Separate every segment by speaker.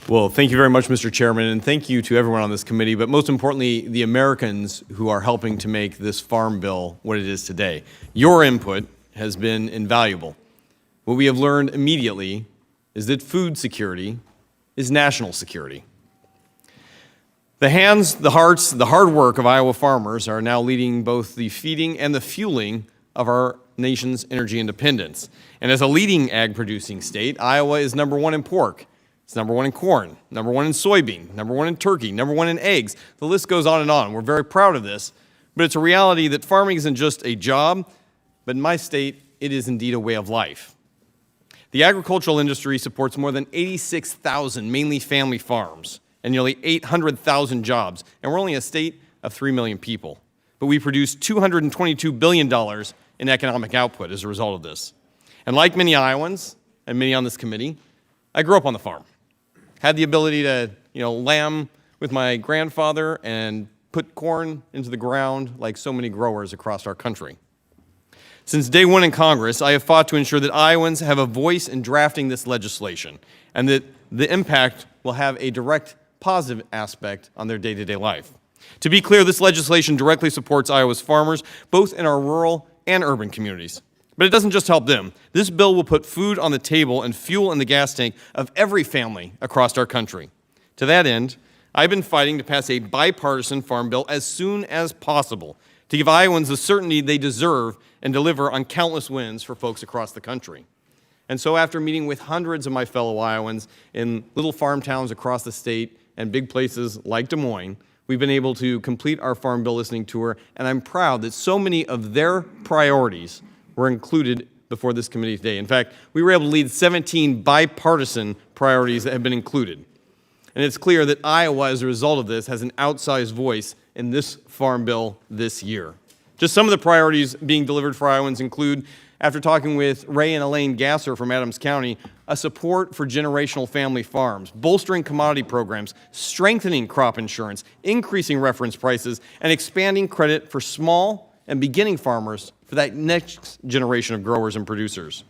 Speaker 1: Well, thank you very much, Mr. Chairman, and thank you to everyone on this committee, but most importantly, the Americans who are helping to make this farm bill what it is today. Your input has been invaluable. What we have learned immediately is that food security is national security. The hands, the hearts, the hard work of Iowa farmers are now leading both the feeding and the fueling of our nation's energy independence. And as a leading ag-producing state, Iowa is #1 in pork. It's #1 in corn, #1 in soybean, #1 in turkey, #1 in eggs. The list goes on and on. We're very proud of this, but it's a reality that farming isn't just a job, but in my state, it is indeed a way of life. The agricultural industry supports more than 86,000 mainly family farms and nearly 800,000 jobs, and we're only a state of 3 million people. But we produce $222 billion in economic output as a result of this. And like many Iowans and many on this committee, I grew up on the farm. Had the ability to, lamb with my grandfather and put corn into the ground like so many growers across our country. Since day one in Congress, I have fought to ensure that Iowans have a voice in drafting this legislation and that the impact will have a direct positive aspect on their day-to-day life. To be clear, this legislation directly supports Iowa's farmers, both in our rural and urban communities. But it doesn't just help them. This bill will put food on the table and fuel in the gas tank of every family across our country. To that end, I've been fighting to pass a bipartisan farm bill as soon as possible to give Iowans the certainty they deserve and deliver on countless wins for folks across the country. And so after meeting with hundreds of my fellow Iowans in little farm towns across the state and big places like Des Moines, we've been able to complete our farm bill listening tour, and I'm proud that so many of their priorities were included before this committee today. In fact, we were able to lead 17 bipartisan priorities that have been included. And it's clear that Iowa, as a result of this, has an outsized voice in this farm bill this year. Just some of the priorities being delivered for Iowans include, after talking with Ray and Elaine Gasser from Adams County, a support for generational family farms, bolstering commodity programs, strengthening crop insurance, increasing reference prices, and expanding credit for small and beginning farmers for that next generation of growers and producers.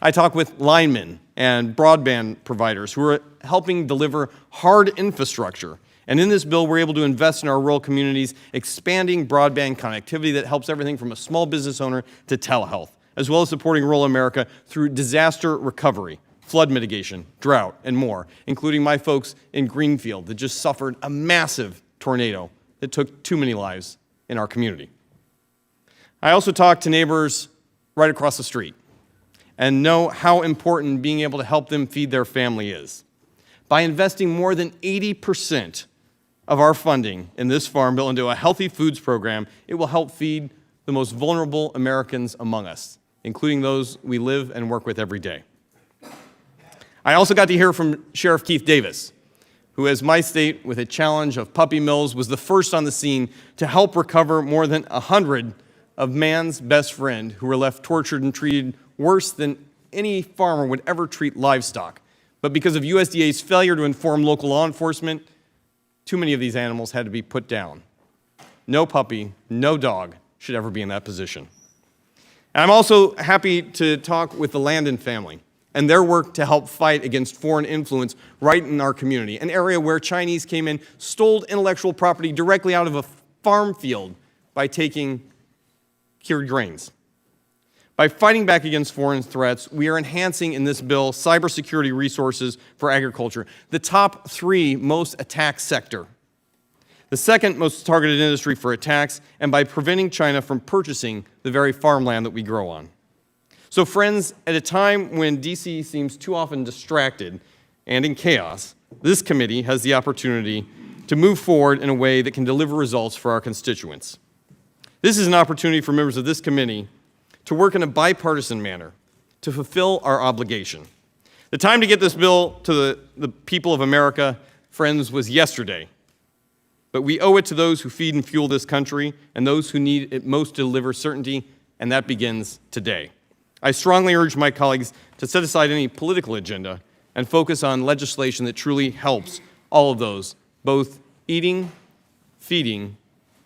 Speaker 1: I talk with linemen and broadband providers who are helping deliver hard infrastructure. And in this bill, we're able to invest in our rural communities, expanding broadband connectivity that helps everything from a small business owner to telehealth, as well as supporting rural America through disaster recovery, flood mitigation, drought, and more, including my folks in Greenfield that just suffered a massive tornado that took too many lives in our community. I also talk to neighbors right across the street and know how important being able to help them feed their family is. By investing more than 80% of our funding in this farm bill into a healthy foods program, it will help feed the most vulnerable Americans among us, including those we live and work with every day. I also got to hear from Sheriff Keith Davis, who, as my state with a challenge of puppy mills, was the first on the scene to help recover more than 100 of man's best friend who were left tortured and treated worse than any farmer would ever treat livestock. But because of USDA's failure to inform local law enforcement, too many of these animals had to be put down. No puppy, no dog should ever be in that position. And I'm also happy to talk with the Landon family and their work to help fight against foreign influence right in our community, an area where Chinese came in, stole intellectual property directly out of a farm field by taking cured grains. By fighting back against foreign threats, we are enhancing in this bill cybersecurity resources for agriculture, the top 3 most attacked sector, the second most targeted industry for attacks, and by preventing China from purchasing the very farmland that we grow on. So friends, at a time when D.C. seems too often distracted and in chaos, this committee has the opportunity to move forward in a way that can deliver results for our constituents. This is an opportunity for members of this committee to work in a bipartisan manner to fulfill our obligation. The time to get this bill to the people of America, friends, was yesterday. But we owe it to those who feed and fuel this country and those who need it most to deliver certainty, and that begins today. I strongly urge my colleagues to set aside any political agenda and focus on legislation that truly helps all of those, both eating, feeding,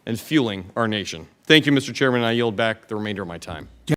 Speaker 1: and fueling our nation. Thank you, Mr. Chairman, and I yield back the remainder of my time.